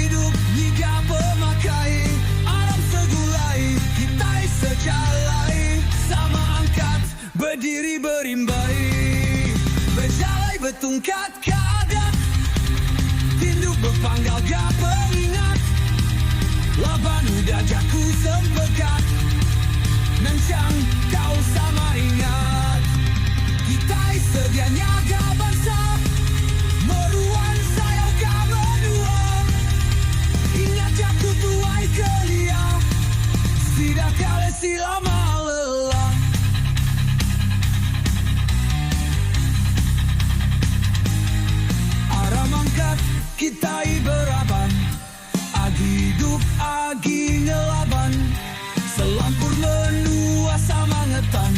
hidup hingga pemakai alam segulai, kita sejalai, sama angkat, berdiri berimbai, berjalai bertungkat kadat, tinduk berpanggal gak pengingat, laban udah jaku sembekat, nancang kau sama ingat, kita sedianya gak bangsa, meruan sayau gak menua, ingat jaku tuai kelia, tidak kali silama lelah. Arah mangkat kita beraban, agi hidup agi ngelaban, selampur menua sama ngetan,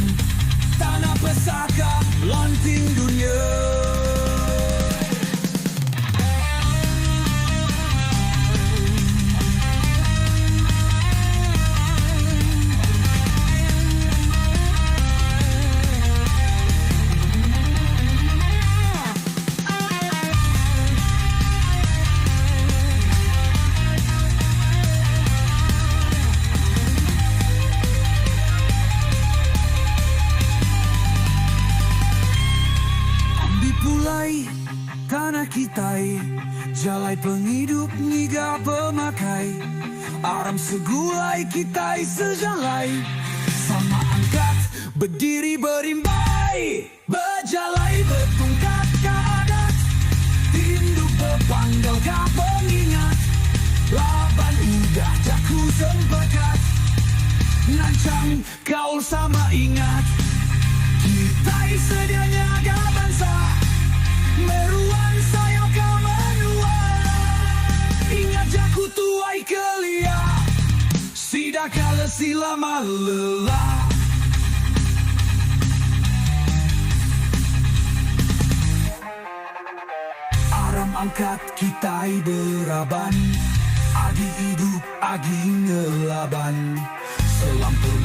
tanah pesaka lanting dunia. Pulai tanah kita, jalai penghidup niga pemakai, aram segulai kita sejalai, sama angkat berdiri berimbai, berjalai bertungkat kadat, tinduk berpanggal gak pengingat, laban udah jaku sembekat, nancang kau sama ingat, kita sedianya gak bangsa, meruan sayau kau menua, ingat jaku tuai kelia, sidak kala silama lelah. Aram angkat kita beraban, agi hidup agi ngelaban, selampur